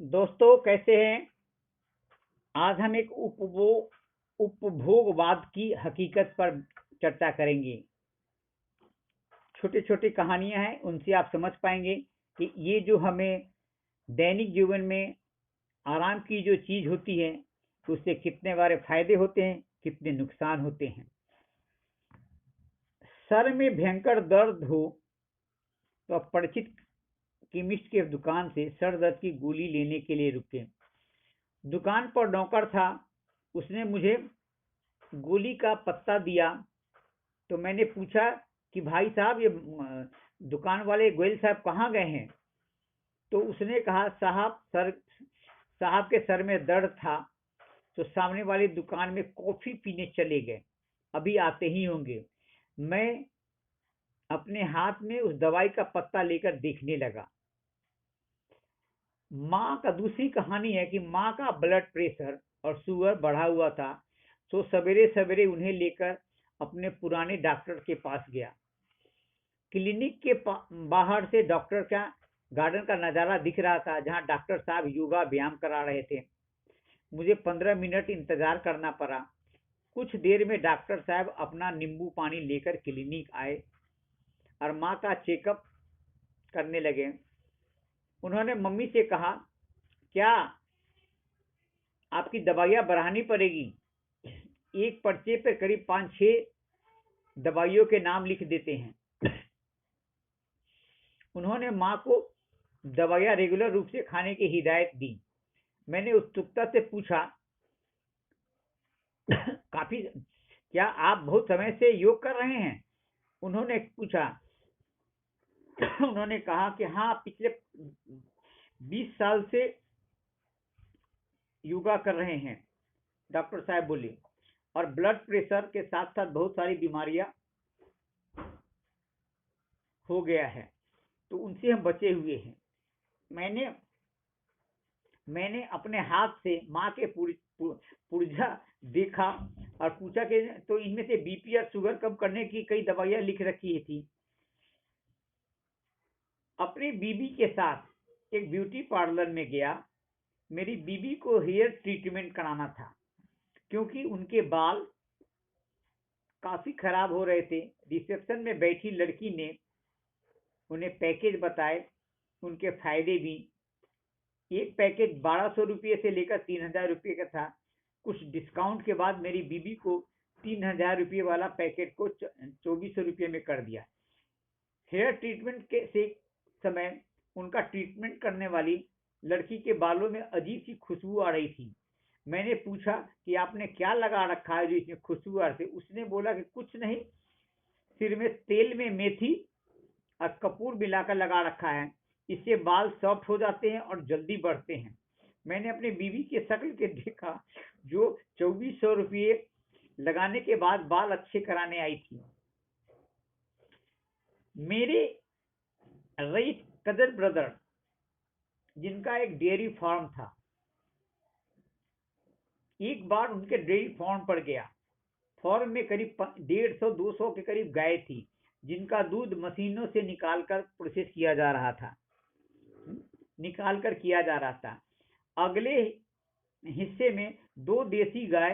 दोस्तों कैसे हैं। आज हम एक उपभोगवाद की हकीकत पर चर्चा करेंगे। छोटी छोटी कहानियां हैं, उनसे आप समझ पाएंगे कि ये जो हमें दैनिक जीवन में आराम की जो चीज होती है, तो उससे कितने बारे फायदे होते हैं, कितने नुकसान होते हैं। सर में भयंकर दर्द हो तो आप परिचित केमिस्ट के दुकान से सर दर्द की गोली लेने के लिए रुके। दुकान पर नौकर था, उसने मुझे गोली का पत्ता दिया। तो मैंने पूछा कि भाई साहब, ये दुकान वाले गोयल साहब कहाँ गए हैं। तो उसने कहा, साहब के सर में दर्द था, तो सामने वाली दुकान में कॉफी पीने चले गए, अभी आते ही होंगे। मैं अपने हाथ में उस दवाई का पत्ता लेकर देखने लगा। माँ का दूसरी कहानी है कि माँ का ब्लड प्रेशर और शुगर बढ़ा हुआ था, तो सवेरे सवेरे उन्हें लेकर अपने पुराने डॉक्टर के पास गया। क्लिनिक के बाहर से डॉक्टर का गार्डन का नज़ारा दिख रहा था, जहां डॉक्टर साहब योगा व्यायाम करा रहे थे। मुझे 15 मिनट इंतजार करना पड़ा। कुछ देर में डॉक्टर साहब अपना नींबू पानी लेकर क्लिनिक आए और माँ का चेकअप करने लगे। उन्होंने मम्मी से कहा, क्या आपकी दवाइयाँ बढ़ानी पड़ेगी। एक पर्चे पर करीब 5-6 दवाइयों के नाम लिख देते हैं। उन्होंने माँ को दवाइयाँ रेगुलर रूप से खाने की हिदायत दी। मैंने उत्सुकता से पूछा, काफी क्या आप बहुत समय से योग कर रहे हैं। उन्होंने पूछा। उन्होंने कहा कि हाँ, पिछले 20 साल से योगा कर रहे हैं, डॉक्टर साहब बोले। और ब्लड प्रेशर के साथ साथ बहुत सारी बीमारियां हो गया है, तो उनसे हम बचे हुए हैं। मैंने मैंने अपने हाथ से माँ के पुर्जा देखा और पूछा कि तो इनमें से बीपी और शुगर कम करने की कई दवाइयाँ लिख रखी थी। अपनी बीबी के साथ एक ब्यूटी पार्लर में गया। मेरी बीबी को हेयर ट्रीटमेंट कराना था, क्योंकि उनके बाल काफी खराब हो रहे थे। रिसेप्शन में बैठी लड़की ने उन्हें पैकेज बताए, उनके फायदे भी। एक पैकेज 1200 रुपये से लेकर 3000 रुपये का था। कुछ डिस्काउंट के बाद मेरी बीबी को 3000 रुपये वाला पैकेट को 2400 रुपये में कर दिया। हेयर ट्रीटमेंट के से समय उनका ट्रीटमेंट करने वाली लड़की के बालों में अजीब सी खुशबू आ रही थी। मैंने पूछा कि आपने क्या लगा रखा है जो इसमें खुशबू आ रही थी। उसने बोला कि कुछ नहीं, सिर में तेल में मेथी और कपूर मिलाकर लगा रखा है, इससे बाल सॉफ्ट हो जाते हैं और जल्दी बढ़ते हैं। मैंने अपनी बीवी के शक्ल के देखा, जो 2400 रुपये लगाने के बाद बाल अच्छे कराने आई थी। मेरे रईस कदर ब्रदर, जिनका एक डेयरी फार्म था, एक बार उनके डेयरी फार्म पर गया। फार्म में करीब 150-200 के करीब गाय थी, जिनका दूध मशीनों से निकालकर प्रोसेस किया जा रहा था, अगले हिस्से में दो देसी गाय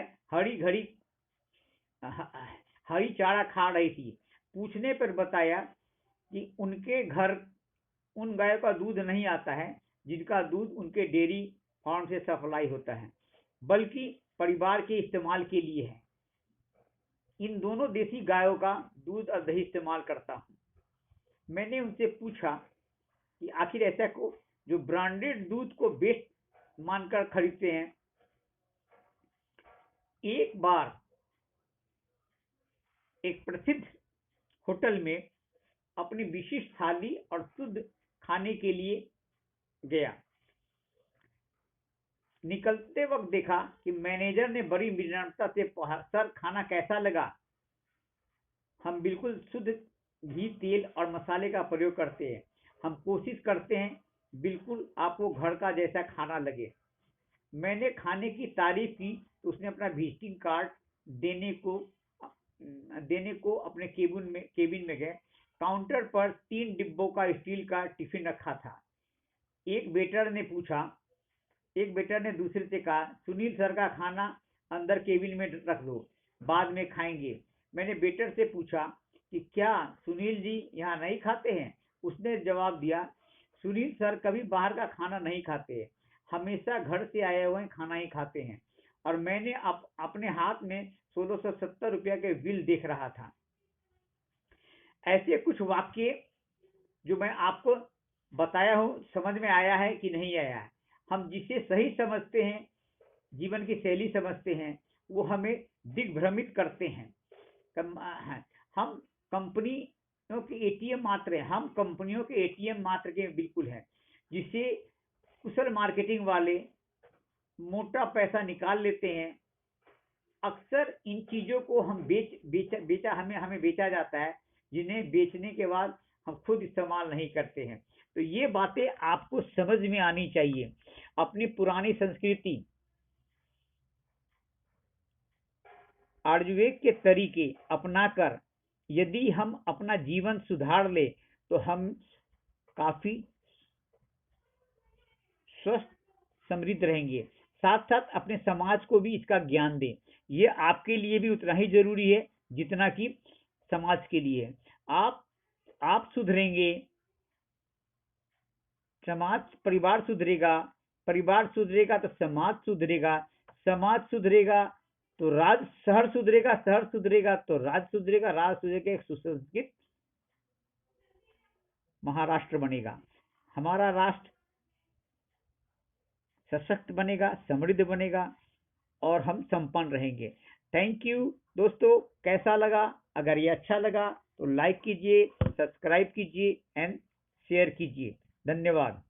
हरी चारा खा रही थी। पूछने पर बताया कि उनके घर उन गायों का दूध नहीं आता है जिनका दूध उनके डेयरी फार्म से सप्लाई होता है, बल्कि परिवार के इस्तेमाल के लिए है। इन दोनों देसी गायों का दूध और दही इस्तेमाल करता हूँ। मैंने उनसे पूछा कि आखिर ऐसा को जो ब्रांडेड दूध को बेस्ट मानकर खरीदते हैं। एक बार एक प्रसिद्ध होटल में अपनी विशिष्ट थाली और शुद्ध खाने के लिए गया। निकलते वक्त देखा कि मैनेजर ने बड़ी विनम्रता से कहा, सर खाना कैसा लगा। हम बिल्कुल शुद्ध घी, तेल और मसाले का प्रयोग करते हैं। हम कोशिश करते हैं बिल्कुल आपको घर का जैसा खाना लगे। मैंने खाने की तारीफ की तो उसने अपना विजिटिंग कार्ड देने को अपने केबिन में गए। काउंटर पर 3 डिब्बों का स्टील का टिफिन रखा था। एक वेटर ने पूछा, एक वेटर ने दूसरे से कहा, सुनील सर का खाना अंदर केबिन में रख दो, बाद में खाएंगे। मैंने वेटर से पूछा कि क्या सुनील जी यहाँ नहीं खाते हैं? उसने जवाब दिया, सुनील सर कभी बाहर का खाना नहीं खाते, हमेशा घर से आए हुए खाना ही खाते हैं। और मैंने अपने हाथ में 1670 रुपया के बिल देख रहा था। ऐसे कुछ वाक्य जो मैं आपको बताया हूँ, समझ में आया है कि नहीं आया है? हम जिसे सही समझते हैं, जीवन की शैली समझते हैं, वो हमें दिग्भ्रमित करते हैं। हम कंपनियों के एटीएम मात्र हैं, हम कंपनियों के एटीएम मात्र के बिल्कुल हैं, जिसे कुशल मार्केटिंग वाले मोटा पैसा निकाल लेते हैं। अक्सर इन चीजों को हम हमें बेचा जाता है, जिन्हें बेचने के बाद हम खुद इस्तेमाल नहीं करते हैं। तो ये बातें आपको समझ में आनी चाहिए। अपनी पुरानी संस्कृति, आयुर्वेद के तरीके अपनाकर यदि हम अपना जीवन सुधार ले तो हम काफी स्वस्थ समृद्ध रहेंगे। साथ साथ अपने समाज को भी इसका ज्ञान दें। ये आपके लिए भी उतना ही जरूरी है जितना कि समाज के लिए है। आप सुधरेंगे, परिवार सुधरेगा, परिवार सुधरेगा तो समाज सुधरेगा, समाज सुधरेगा तो शहर सुधरेगा, शहर सुधरेगा तो राज्य सुधरेगा, राज्य सुधरेगा, एक सुसंस्कृत महाराष्ट्र बनेगा। हमारा राष्ट्र सशक्त बनेगा, समृद्ध बनेगा और हम संपन्न रहेंगे। थैंक यू दोस्तों। कैसा लगा? अगर ये अच्छा लगा तो लाइक कीजिए, सब्सक्राइब कीजिए एंड शेयर कीजिए। धन्यवाद।